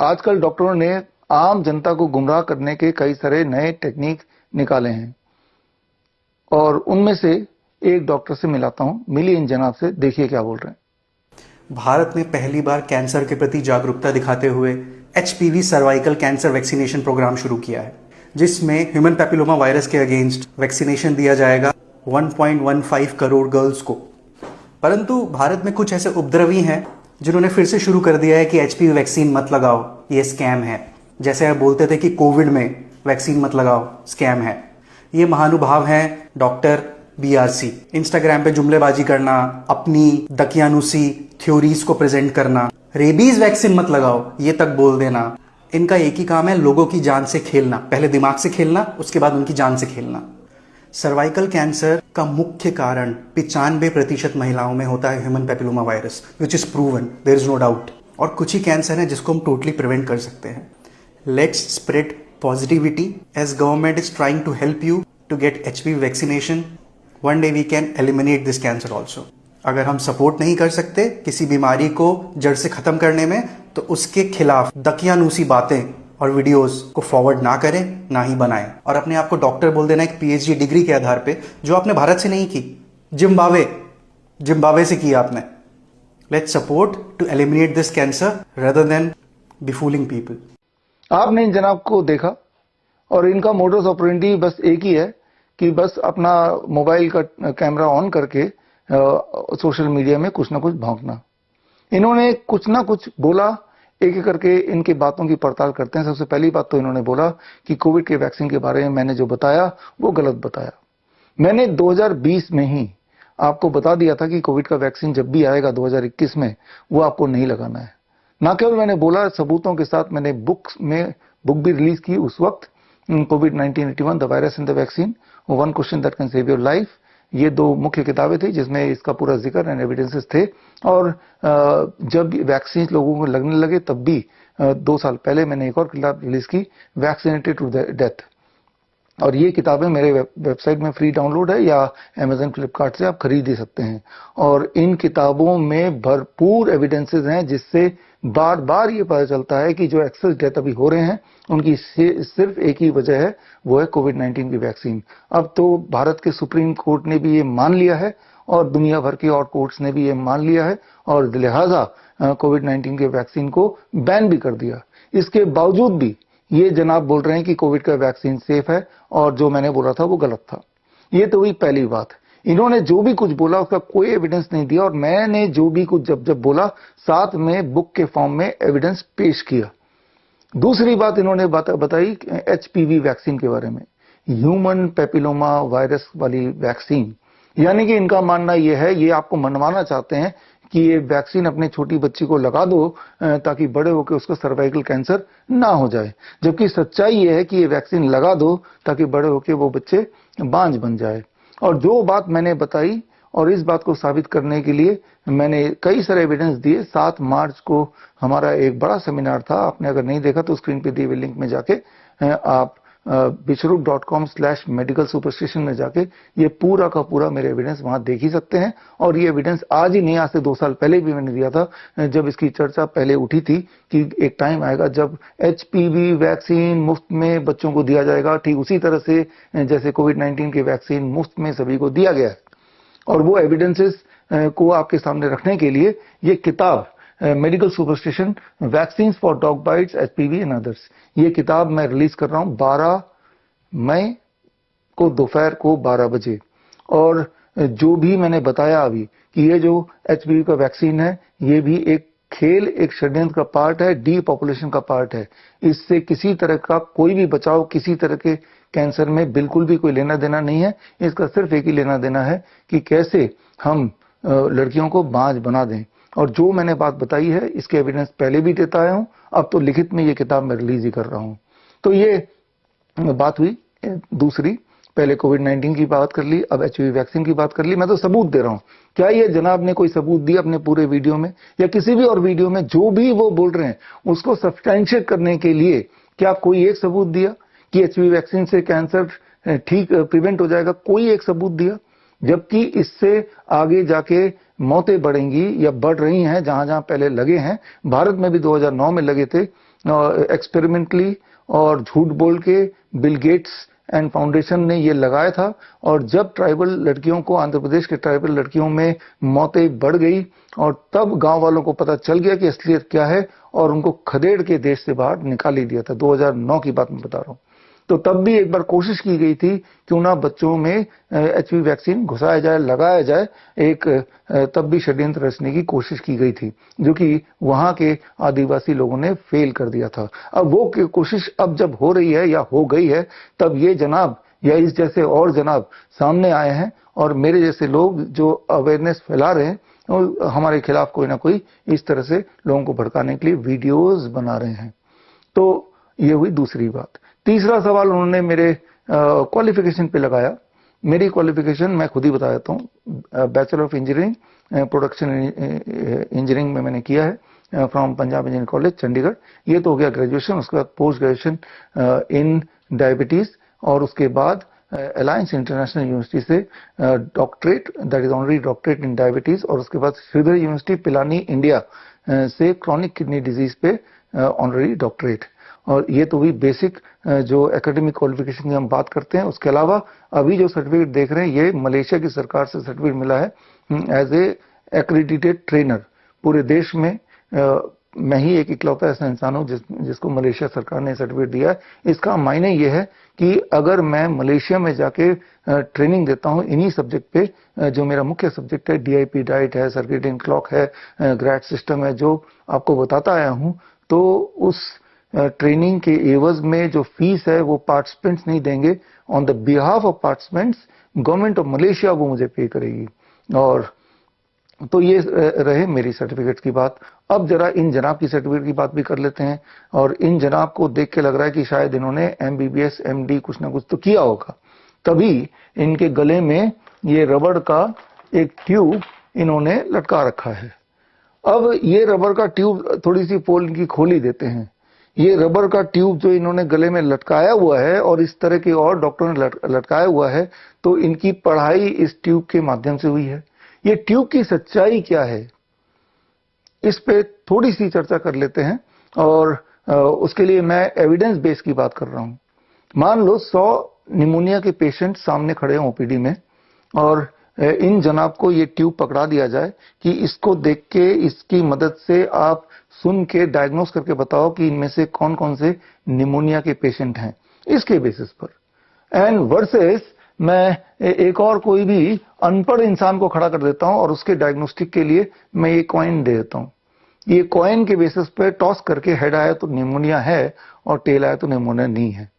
आजकल डॉक्टरों ने आम जनता को गुमराह करने के कई सारे नए टेक्निक निकाले हैं और उनमें से एक डॉक्टर से मिलाता हूं, मिलियन जनाब से। देखिए क्या बोल रहे हैं। भारत ने पहली बार कैंसर के प्रति जागरूकता दिखाते हुए HPV cervical cancer vaccination programme शुरू किया है, जिसमें ह्यूमन पैपिलोमा वायरस के अगेंस्ट वैक्सीनेशन दिया जाएगा 1.15 करोड़ गर्ल्स को। परंतु भारत में कुछ ऐसे उपद्रवी हैं जिन्होंने फिर से शुरू कर दिया है कि एचपीवी वैक्सीन मत लगाओ, ये स्कैम है। जैसे आप बोलते थे कि कोविड में वैक्सीन मत लगाओ, स्कैम है। ये महानुभाव हैं डॉक्टर बीआरसी। इंस्टाग्राम पे जुमलेबाजी करना, अपनी दकियानुसी थ्योरीज को प्रेजेंट करना, रेबीज वैक्सीन मत लगाओ ये तक बोल देना। इनका एक ही काम है, लोगों की जान से खेलना। पहले दिमाग से खेलना, उसके बाद उनकी जान से खेलना। सर्वाइकल कैंसर का मुख्य कारण 95% महिलाओं में होता है human papilloma virus, which is proven, there is no doubt. और कुछ ही कैंसर है जिसको हम टोटली प्रिवेंट कर सकते हैं। Let's spread positivity as government is trying to help you to get HPV vaccination. One day we can eliminate this cancer also. अगर हम सपोर्ट नहीं कर सकते किसी बीमारी को जड़ से खत्म करने में, तो उसके खिलाफ दकियानूसी बातें और वीडियोस को फॉरवर्ड ना करें, ना ही बनाएं। और अपने आप को डॉक्टर बोल देना एक पीएचडी डिग्री के आधार पे, जो आपने भारत से नहीं की, जिम्बाब्वे से की आपने। Let's support to eliminate this cancer rather than be fooling people. आपने इन जनाब को देखा और इनका मोडस ऑपरेंडी बस एक ही है कि बस अपना मोबाइल का कैमरा ऑन करके सोशल मीडिया में कुछ ना कुछ भौंकना। इन्होंने कुछ ना कुछ बोला, एक एक करके इनकी बातों की पड़ताल करते हैं। सबसे पहली बात तो इन्होंने बोला कि कोविड के वैक्सीन के बारे में मैंने जो बताया वो गलत बताया। मैंने 2020 में ही आपको बता दिया था कि कोविड का वैक्सीन जब भी आएगा 2021 में, वो आपको नहीं लगाना है। ना केवल मैंने बोला, सबूतों के साथ मैंने बुक भी रिलीज की उस वक्त, Covid 1981 the virus and the vaccine, one question that can save your life. ये दो मुख्य किताबें थी जिसमें इसका पूरा जिक्र एंड एविडेंसेस थे। और जब वैक्सीन लोगों को लगने लगे तब भी 2 साल पहले मैंने एक और किताब रिलीज की, वैक्सीनेटेड टू डेथ। और ये किताबें मेरे वेबसाइट में फ्री डाउनलोड है या Amazon फ्लिपकार्ट से आप खरीद ही सकते हैं। और इन किताबों में भरपूर एविडेंसेस हैं जिससे बार बार ये पता चलता है कि जो एक्सेस डेथ अभी हो रहे हैं उनकी सिर्फ एक ही वजह है, वो है कोविड-19 की वैक्सीन। अब तो भारत के सुप्रीम कोर्ट ने भी ये मान लिया है और दुनिया भर के और कोर्ट्स ने भी ये मान लिया है और लिहाजा कोविड-19 के वैक्सीन को बैन भी कर दिया। इसके बावजूद भी ये जनाब बोल रहे हैं कि कोविड का वैक्सीन सेफ है और जो मैंने बोला था वो गलत था। ये तो हुई पहली बात। इन्होंने जो भी कुछ बोला उसका कोई एविडेंस नहीं दिया और मैंने जो भी कुछ जब बोला साथ में बुक के फॉर्म में एविडेंस पेश किया। दूसरी बात इन्होंने बताई एचपीवी वैक्सीन के बारे में, ह्यूमन पैपिलोमा वायरस वाली वैक्सीन। यानी कि इनका मानना यह है, ये आपको मनवाना चाहते हैं कि ये वैक्सीन अपने छोटी बच्ची को लगा दो ताकि बड़े होकर उसको सर्वाइकल कैंसर ना हो जाए। जबकि सच्चाई ये है कि ये वैक्सीन लगा दो ताकि बड़े होकर वो बच्चे बांझ बन जाए। और जो बात मैंने बताई और इस बात को साबित करने के लिए मैंने कई सारे एविडेंस दिए। 7 मार्च को हमारा एक बड़ा सेमिनार था। आपने अगर नहीं देखा तो स्क्रीन पे दिए हुए लिंक में जाके आप bishrup.com/medical superstition में जाके ये पूरा का पूरा मेरे एविडेंस वहां देख ही सकते हैं। और ये एविडेंस आज ही नहीं, आज से 2 साल पहले भी मैंने दिया था, जब इसकी चर्चा पहले उठी थी कि एक टाइम आएगा जब एचपीवी वैक्सीन मुफ्त में बच्चों को दिया जाएगा, ठीक उसी तरह से जैसे कोविड-19 की वैक्सीन मुफ्त में सभी को दिया गया है। और वो एविडेंसेस को आपके सामने रखने के लिए ये किताब medical superstition vaccine for dog bytes, HPV and others, ये किताब मैं रिलीज कर रहा हूं 12 मई को दोपहर को 12 बजे। और जो भी मैंने बताया अभी कि ये जो एचपीवी का वैक्सीन है ये भी एक खेल, एक षड्यंत्र का पार्ट है, डीपॉपुलेशन का पार्ट है। इससे किसी तरह का कोई भी बचाव किसी तरह के कैंसर में बिल्कुल भी कोई लेना देना नहीं है। इसका सिर्फ एक ही लेना देना है कि कैसे हम लड़कियों को बांझ बना दें। और जो मैंने बात बताई है इसके एविडेंस पहले भी देता आया हूं, अब तो लिखित में ये किताब मैं रिलीज ही कर रहा हूं। तो ये बात हुई दूसरी। पहले कोविड-19 की बात कर ली, अब एचपीवी वैक्सीन की बात कर ली। मैं तो सबूत दे रहा हूं। क्या ये जनाब ने कोई सबूत दिया अपने पूरे वीडियो में या किसी भी और वीडियो में? जो भी वो बोल रहे हैं उसको सब्सटैंशिएट करने के लिए क्या कोई एक सबूत दिया कि एचपीवी वैक्सीन से कैंसर ठीक प्रिवेंट हो जाएगा? कोई एक सबूत दिया? जबकि इससे आगे जाके मौतें बढ़ेंगी या बढ़ रही हैं जहां जहां पहले लगे हैं। भारत में भी 2009 में लगे थे एक्सपेरिमेंटली, और झूठ बोल के बिल गेट्स एंड फाउंडेशन ने ये लगाया था। और जब ट्राइबल लड़कियों को, आंध्र प्रदेश के ट्राइबल लड़कियों में मौतें बढ़ गई और तब गांव वालों को पता चल गया कि असलियत क्या है और उनको खदेड़ के देश से बाहर निकाल ही दिया था। 2009 की बात मैं बता रहा हूं। तो तब भी एक बार कोशिश की गई थी क्यों ना बच्चों में एचपीवी वैक्सीन घुसाया जाए, लगाया जाए। एक तब भी षड्यंत्र रचने की कोशिश की गई थी जो कि वहां के आदिवासी लोगों ने फेल कर दिया था। अब वो कोशिश अब जब हो रही है या हो गई है, तब ये जनाब या इस जैसे और जनाब सामने आए हैं और मेरे जैसे लोग जो अवेयरनेस फैला रहे हैं और हमारे खिलाफ कोई ना कोई इस तरह से लोगों को भड़काने के लिए वीडियोस बना रहे हैं। तो ये हुई दूसरी बात। तीसरा सवाल उन्होंने मेरे क्वालिफिकेशन पे लगाया। मेरी क्वालिफिकेशन मैं खुद ही बता देता हूँ। Bachelor of engineering production engineering में मैंने किया है from Punjab engineering college Chandigarh. ये तो हो गया ग्रेजुएशन। उसके बाद पोस्ट ग्रेजुएशन इन डायबिटीज और उसके बाद अलायंस इंटरनेशनल यूनिवर्सिटी से doctorate, that is honorary doctorate in diabetes. और उसके बाद श्रीधर यूनिवर्सिटी पिलानी इंडिया से क्रॉनिक किडनी डिजीज पे ऑनरी डॉक्टरेट। और ये तो भी बेसिक जो एकेडमिक क्वालिफिकेशन की हम बात करते हैं। उसके अलावा अभी जो सर्टिफिकेट देख रहे हैं ये मलेशिया की सरकार से सर्टिफिकेट मिला है एज ए एक्रेडिटेड ट्रेनर। पूरे देश में मैं ही एक इकलौता ऐसा इंसान हूं जिसको मलेशिया सरकार ने सर्टिफिकेट दिया है। इसका मायने ये है कि अगर मैं मलेशिया में जाके ट्रेनिंग देता हूं इन्हीं सब्जेक्ट पे, जो मेरा मुख्य सब्जेक्ट है, डीआईपी डाइट है, सर्केडियन क्लॉक है, ग्रैड सिस्टम है, जो आपको बताता आया हूं, तो उस ट्रेनिंग के एवज में जो फीस है वो पार्टिसिपेंट्स नहीं देंगे। On the behalf of participants government of Malaysia वो मुझे पे करेगी। और तो ये रहे मेरी सर्टिफिकेट की बात। अब जरा इन जनाब की सर्टिफिकेट की बात भी कर लेते हैं। और इन जनाब को देख के लग रहा है कि शायद इन्होंने एमबीबीएस एमडी कुछ ना कुछ तो किया होगा, तभी इनके गले में ये रबड़ का एक ट्यूब इन्होंने लटका रखा है। अब ये रबड़ का ट्यूब थोड़ी सी पोल इनकी खोली देते हैं। ये रबर का ट्यूब जो इन्होंने गले में लटकाया हुआ है और इस तरह के और डॉक्टरों ने लटकाया हुआ है, तो इनकी पढ़ाई इस ट्यूब के माध्यम से हुई है। ये ट्यूब की सच्चाई क्या है, इस पे थोड़ी सी चर्चा कर लेते हैं। और उसके लिए मैं एविडेंस बेस की बात कर रहा हूं। मान लो 100 निमोनिया के पेशेंट सामने खड़े हैं ओपीडी में और इन जनाब को ये ट्यूब पकड़ा दिया जाए कि इसको देख के, इसकी मदद से आप सुन के डायग्नोस करके बताओ कि इनमें से कौन कौन से निमोनिया के पेशेंट हैं, इसके बेसिस पर। एंड वर्सेस मैं एक और कोई भी अनपढ़ इंसान को खड़ा कर देता हूं और उसके डायग्नोस्टिक के लिए मैं ये कॉइन दे देता हूं। ये कॉइन के बेसिस पे टॉस करके हेड आया तो निमोनिया है और टेल आया तो निमोनिया नहीं है।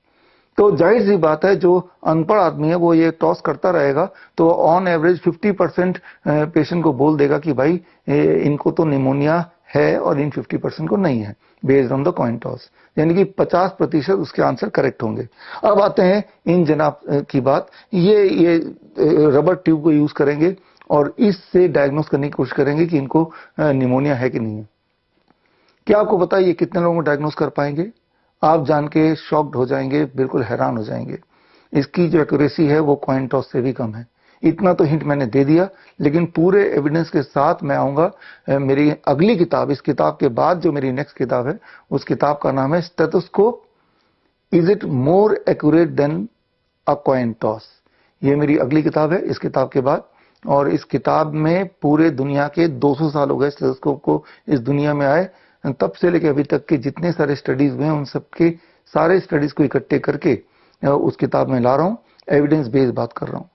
तो जाहिर सी बात है जो अनपढ़ आदमी है वो ये टॉस करता रहेगा, तो ऑन एवरेज 50% पेशेंट को बोल देगा कि भाई इनको तो निमोनिया है और इन 50% को नहीं है, based on the coin toss. यानी कि 50% उसके आंसर करेक्ट होंगे। अब आते हैं इन जनाब की बात। ये रबर ट्यूब को यूज करेंगे और इससे डायग्नोस करने की कोशिश करेंगे कि इनको निमोनिया है कि नहीं है। क्या आपको पता है ये कितने लोगों को डायग्नोस कर पाएंगे? आप जान के शॉक्ड हो जाएंगे, बिल्कुल हैरान हो जाएंगे। इसकी जो एक्यूरेसी है वो कॉइन टॉस से भी कम है। इतना तो हिंट मैंने दे दिया, लेकिन पूरे एविडेंस के साथ मैं आऊंगा। मेरी अगली किताब, इस किताब के बाद जो मेरी नेक्स्ट किताब है, उस किताब का नाम है stethoscope, is it more accurate then a coin toss. ये मेरी अगली किताब है इस किताब के बाद। और इस किताब में पूरे दुनिया के 200 साल हो गए स्टेथोस्कोप को इस दुनिया में आए, तब से लेकर अभी तक के जितने सारे स्टडीज हुए हैं उन सबके सारे स्टडीज को इकट्ठे करके उस किताब में ला रहा हूं, एविडेंस बेस्ड बात कर रहा हूं।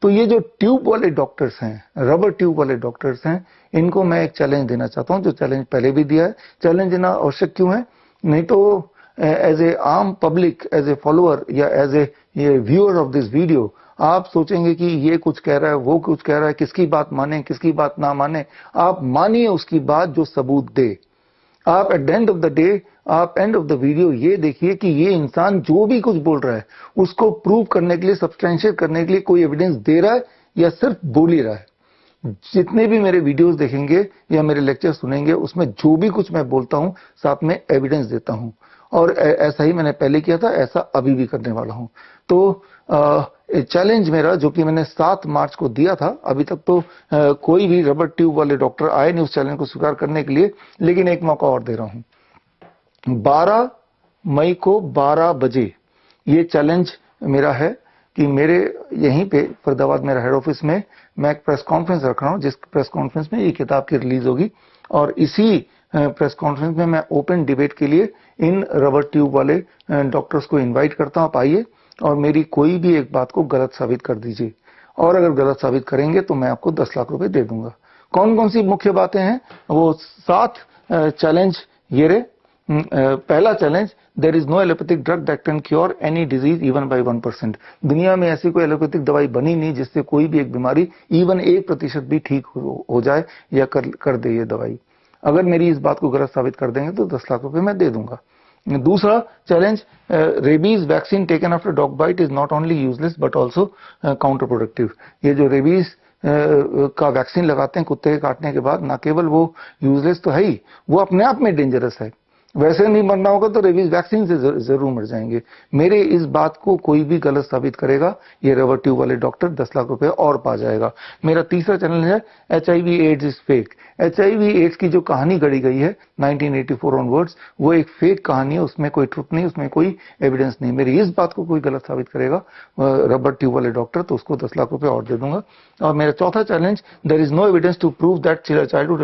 तो ये जो ट्यूब वाले डॉक्टर्स हैं, रबर ट्यूब वाले डॉक्टर्स हैं, इनको मैं एक चैलेंज देना चाहता हूं, जो चैलेंज पहले भी दिया है। चैलेंज देना आवश्यक क्यों है? नहीं तो एज ए आम पब्लिक, एज ए फॉलोअर या as a viewer of this video आप सोचेंगे कि ये कुछ कह रहा है, वो कुछ कह रहा है, किसकी बात माने, किसकी बात ना माने। आप मानिए उसकी बात जो सबूत दे। आप at the end of the day, आप एंड ऑफ द वीडियो ये देखिए कि ये इंसान जो भी कुछ बोल रहा है उसको प्रूव करने के लिए, सब्सटेंशिएट करने के लिए कोई एविडेंस दे रहा है या सिर्फ बोल ही रहा है। जितने भी मेरे वीडियोस देखेंगे या मेरे लेक्चर सुनेंगे, उसमें जो भी कुछ मैं बोलता हूं साथ में एविडेंस देता हूं। और ऐसा ही मैंने पहले किया था, ऐसा अभी भी करने वाला हूं। तो चैलेंज मेरा जो कि मैंने 7 मार्च को दिया था, अभी तक तो कोई भी रबर ट्यूब वाले डॉक्टर आए नहीं उस चैलेंज को स्वीकार करने के लिए, लेकिन एक मौका और दे रहा हूं। 12 मई को 12 बजे ये चैलेंज मेरा है कि मेरे यहीं पे फरीदाबाद मेरा हेड ऑफिस में मैं एक प्रेस कॉन्फ्रेंस रख रहा हूं, जिस प्रेस कॉन्फ्रेंस में ये किताब की रिलीज होगी, और इसी प्रेस कॉन्फ्रेंस में मैं ओपन डिबेट के लिए इन रबर ट्यूब वाले डॉक्टर्स को इनवाइट करता हूं। आप आइए और मेरी कोई भी एक बात को गलत साबित कर दीजिए, और अगर गलत साबित करेंगे तो मैं आपको 10 लाख रुपए दे दूंगा। कौन कौन सी मुख्य बातें हैं, वो 7 चैलेंज ये रहे। पहला challenge, there is no allopathic drug that can cure any disease even by 1%। दुनिया में ऐसी कोई एलोपैथिक दवाई बनी नहीं जिससे कोई भी एक बीमारी इवन 1% भी ठीक हो जाए या कर दे ये दवाई। अगर मेरी इस बात को गलत साबित कर देंगे तो 10 लाख रुपए मैं दे दूंगा। दूसरा challenge, rabies vaccine taken after dog bite is not only useless but also counterproductive. ये जो रेबीज का वैक्सीन लगाते हैं कुत्ते के काटने के बाद, ना केवल वो यूजलेस तो है ही, वो अपने आप में डेंजरस है। वैसे नहीं मरना होगा तो रेबीज वैक्सीन से जरूर मर जाएंगे। मेरे इस बात को कोई भी गलत साबित करेगा, ये रबर ट्यूब वाले डॉक्टर 10 लाख रुपए और पा जाएगा। मेरा तीसरा चैलेंज है, HIV AIDS is fake. HIV AIDS की जो कहानी गढ़ी गई है 1984 ऑनवर्ड्स, वो एक फेक कहानी है, उसमें कोई ट्रुथ नहीं, उसमें कोई एविडेंस नहीं। मेरी इस बात को कोई गलत साबित करेगा रबर ट्यूब वाले डॉक्टर, तो उसको 10 लाख रुपए और दे दूंगा। और मेरा चौथा challenge, there is no evidence to prove that childhood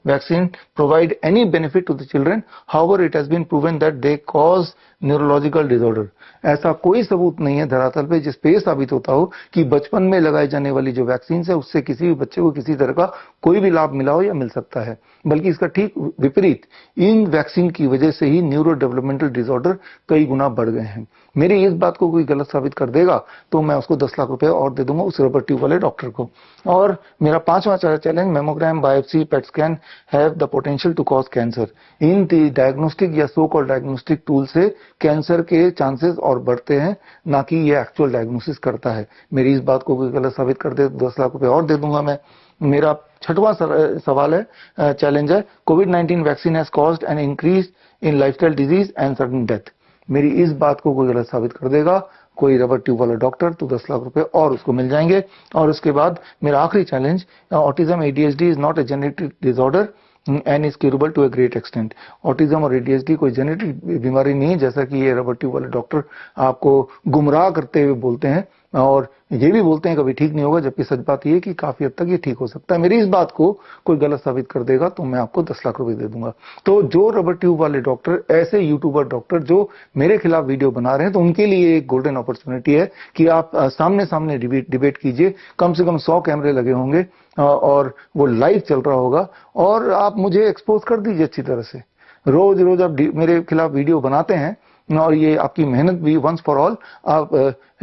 vaccine provide any benefit to the children, however it has been proven that they cause neurological disorder. ऐसा कोई सबूत नहीं है धरातल पे जिस पे यह साबित होता हो कि बचपन में लगाई जाने वाली जो वैक्सीन है उससे किसी भी बच्चे को किसी तरह का कोई भी लाभ मिला हो या मिल सकता है, बल्कि इसका ठीक विपरीत, इन वैक्सीन की वजह से ही न्यूरो डेवलपमेंटल डिसऑर्डर कई गुना बढ़ गए हैं। मेरी इस बात को कोई गलत साबित कर देगा तो मैं उसको 10 लाख रुपए और दे दूंगा उस रबर ट्यूब वाले डॉक्टर को। और मेरा पांचवा challenge, mammogram, biopsy, PET scan have the potential to cause cancer. इन डायग्नोस्टिक या सो कॉल्ड डायग्नोस्टिक टूल से कैंसर के चांसेस और बढ़ते हैं, ना कि ये एक्चुअल डायग्नोसिस करता है। मेरी इस बात को कोई गलत साबित कर दे तो 10 लाख रुपए और दे दूंगा मैं। मेरा छठवां सवाल है, चैलेंज है, कोविड-19 vaccine has caused an increase in lifestyle disease and sudden death. मेरी इस बात को कोई गलत साबित कर देगा कोई रबर ट्यूब वाला डॉक्टर, तो 10 लाख रुपए और उसको मिल जाएंगे। और उसके बाद मेरा आखिरी challenge, autism ADHD is not a genetic disorder and is curable to a great extent. Autism और ADHD कोई जेनेटिक बीमारी नहीं है, जैसा कि ये रबर ट्यूब वाले डॉक्टर आपको गुमराह करते हुए बोलते हैं, और ये भी बोलते हैं कभी ठीक नहीं होगा, जबकि सच बात ये कि काफी हद तक ये ठीक हो सकता है। मेरी इस बात को कोई गलत साबित कर देगा तो मैं आपको 10 लाख रुपए दे दूंगा। तो जो रबर ट्यूब वाले डॉक्टर, ऐसे यूट्यूबर डॉक्टर जो मेरे खिलाफ वीडियो बना रहे हैं, तो उनके लिए एक गोल्डन अपॉर्चुनिटी है कि आप सामने सामने डिबेट कीजिए। कम से कम 100 कैमरे लगे होंगे और वो लाइव चल रहा होगा, और आप मुझे एक्सपोज कर दीजिए अच्छी तरह से। रोज रोज आप मेरे खिलाफ वीडियो बनाते हैं और ये आपकी मेहनत भी वंस फॉर ऑल आप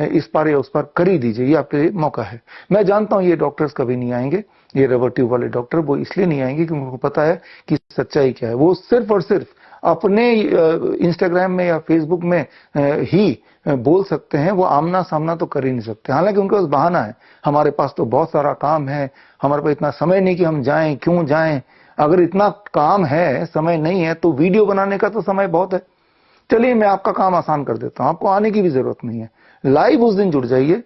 इस पार या उस पार कर ही दीजिए, ये आपके लिए मौका है। मैं जानता हूं ये डॉक्टर्स कभी नहीं आएंगे, ये रबर ट्यूब वाले डॉक्टर, वो इसलिए नहीं आएंगे क्योंकि उनको पता है कि सच्चाई क्या है। वो सिर्फ और सिर्फ अपने इंस्टाग्राम में या फेसबुक में ही बोल सकते हैं, वो आमना सामना तो कर ही नहीं सकते। हालांकि उनके पास बहाना है, हमारे पास तो बहुत सारा काम है, हमारे पास इतना समय नहीं कि हम जाएं, क्यों जाएं। अगर इतना काम है, समय नहीं है, तो वीडियो बनाने का तो समय बहुत है। चलिए मैं आपका काम आसान कर देता हूं, आपको आने की भी जरूरत नहीं है। लाइव उस दिन जुड़ जाइए,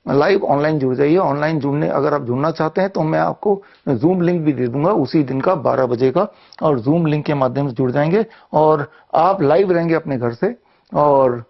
लाइव ऑनलाइन जुड़ जाइए। ऑनलाइन जुड़ने अगर आप जुड़ना चाहते हैं तो मैं आपको जूम लिंक भी दे दूंगा उसी दिन का 12 बजे का, और जूम लिंक के माध्यम से जुड़ जाएंगे और आप लाइव रहेंगे अपने घर से, और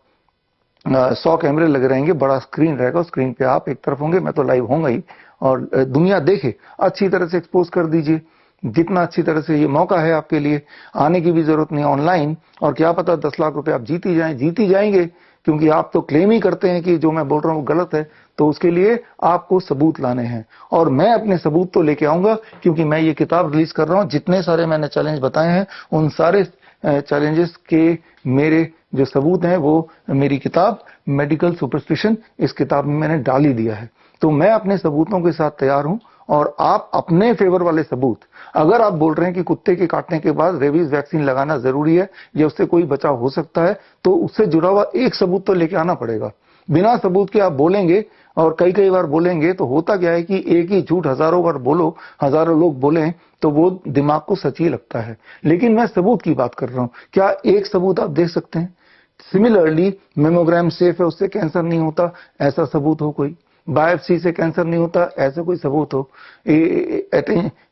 100 कैमरे लगे रहेंगे, बड़ा स्क्रीन रहेगा, स्क्रीन पे आप एक तरफ होंगे, मैं तो लाइव होऊंगा ही, और दुनिया देखे। अच्छी तरह से एक्सपोज कर दीजिए, जितना अच्छी तरह से। ये मौका है आपके लिए, आने की भी जरूरत नहीं ऑनलाइन, और क्या पता 10 लाख रुपए आप जीत ही जाएंगे, क्योंकि आप तो क्लेम ही करते हैं कि जो मैं बोल रहा हूं वो गलत है। तो उसके लिए आपको सबूत लाने हैं, और मैं अपने सबूत तो लेके आऊंगा, क्योंकि मैं ये किताब रिलीज कर रहा हूं। जितने सारे मैंने चैलेंज बताए हैं, उन सारे चैलेंजेस के मेरे जो सबूत हैं वो मेरी किताब मेडिकल सुपरस्टिशन, इस किताब में मैंने डाल ही दिया है। तो मैं अपने सबूतों के साथ तैयार हूं, और आप अपने फेवर वाले सबूत, अगर आप बोल रहे हैं कि कुत्ते के काटने के बाद रेबीज वैक्सीन लगाना जरूरी है या उससे कोई बचाव हो सकता है, तो उससे जुड़ा हुआ एक सबूत तो लेके आना पड़ेगा। बिना सबूत के आप बोलेंगे और कई बार बोलेंगे तो होता क्या है कि एक ही झूठ हजारों बार बोलो, हजारों लोग बोलें तो वो दिमाग को सच ही लगता है। लेकिन मैं सबूत की बात कर रहा हूं। क्या एक सबूत आप दे सकते हैं? सिमिलरली मेमोग्राम सेफ है, उससे कैंसर नहीं होता, ऐसा सबूत हो कोई। बायोप्सी से कैंसर नहीं होता, ऐसा कोई सबूत हो।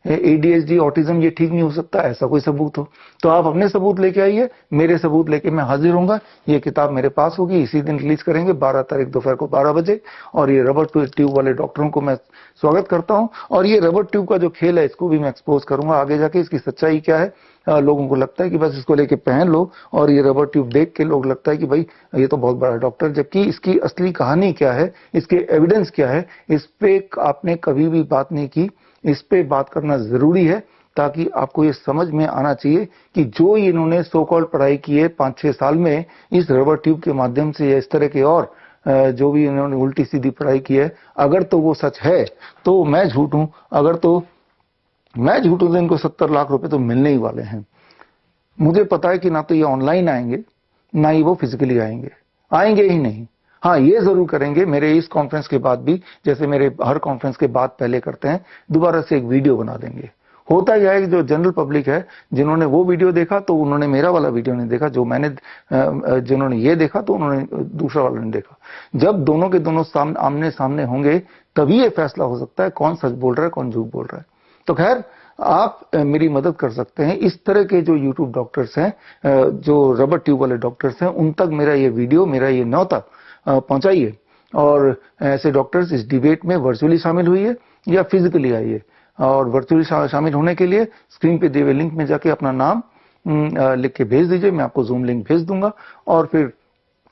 एडीएचडी, ऑटिज्म ये ठीक नहीं हो सकता, ऐसा कोई सबूत हो। तो आप अपने सबूत लेके आइए, मेरे सबूत लेके मैं हाजिर होऊंगा। ये किताब मेरे पास होगी, इसी दिन रिलीज करेंगे 12 तारीख दोपहर को 12 बजे। और ये रबर ट्यूब वाले डॉक्टरों को मैं स्वागत करता हूं। और ये रबर ट्यूब का जो खेल है, इसको भी मैं एक्सपोज करूंगा आगे जाके, इसकी सच्चाई क्या है। लोगों को लगता है कि बस इसको लेके पहन लो, और ये रबर ट्यूब देख के लोग लगता है कि भाई ये तो बहुत बड़ा डॉक्टर, जबकि इसकी असली कहानी क्या है, इसके एविडेंस क्या है, इस पे आपने कभी भी बात नहीं की। इस पे बात करना जरूरी है, ताकि आपको ये समझ में आना चाहिए कि जो इन्होंने सो कॉल्ड पढ़ाई की है 5-6 साल में इस रबर ट्यूब के माध्यम से, या इस तरह के और जो भी इन्होंने उल्टी सीधी पढ़ाई की है, अगर तो वो सच है तो मैं झूठ हूं, अगर तो मैं झूठ हूं तो इनको 70 लाख रुपए तो मिलने ही वाले हैं। मुझे पता है कि ना तो ये ऑनलाइन आएंगे, ना ही वो फिजिकली आएंगे ही नहीं। हाँ, ये जरूर करेंगे मेरे इस कॉन्फ्रेंस के बाद भी, जैसे मेरे हर कॉन्फ्रेंस के बाद पहले करते हैं, दोबारा से एक वीडियो बना देंगे। होता क्या है कि जो जनरल पब्लिक है, जिन्होंने वो वीडियो देखा तो उन्होंने मेरा वाला वीडियो नहीं देखा, जो मैंने जिन्होंने ये देखा तो उन्होंने दूसरा वाला नहीं देखा। जब दोनों के दोनों आमने सामने होंगे, तभी ये फैसला हो सकता है कौन सच बोल रहा है, कौन झूठ बोल रहा है। तो खैर, आप मेरी मदद कर सकते हैं। इस तरह के जो यूट्यूब डॉक्टर्स हैं, जो रबर ट्यूब वाले डॉक्टर्स हैं, उन तक मेरा ये वीडियो, मेरा ये न्योता पहुंचाइए। और ऐसे डॉक्टर्स इस डिबेट में वर्चुअली शामिल हुई है या फिजिकली आइए। और वर्चुअली शामिल होने के लिए स्क्रीन पे दिए हुए लिंक में जाके अपना नाम लिख के भेज दीजिए, मैं आपको जूम लिंक भेज दूंगा। और फिर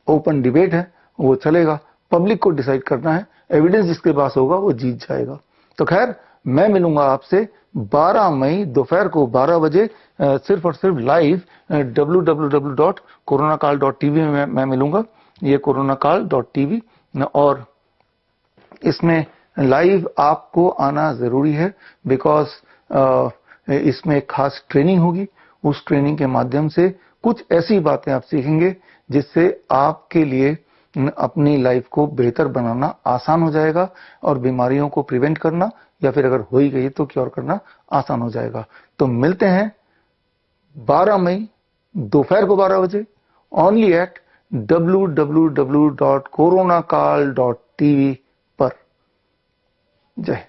ओपन डिबेट है, वो चलेगा। पब्लिक को डिसाइड करना है, एविडेंस जिसके पास होगा वो जीत जाएगा। तो खैर, मैं मिलूंगा आपसे 12 मई दोपहर को 12 बजे, सिर्फ और सिर्फ लाइव www.coronakaal.tv में मैं मिलूंगा। ये coronakaal.tv, और इसमें लाइव आपको आना जरूरी है, बिकॉज इसमें एक खास ट्रेनिंग होगी। उस ट्रेनिंग के माध्यम से कुछ ऐसी बातें आप सीखेंगे जिससे आपके लिए अपनी लाइफ को बेहतर बनाना आसान हो जाएगा, और बीमारियों को प्रिवेंट करना, या फिर अगर हो ही गई तो क्योर करना आसान हो जाएगा। तो मिलते हैं 12 मई दोपहर को 12 बजे, ओनली एट www.coronakaal.tv पर। जय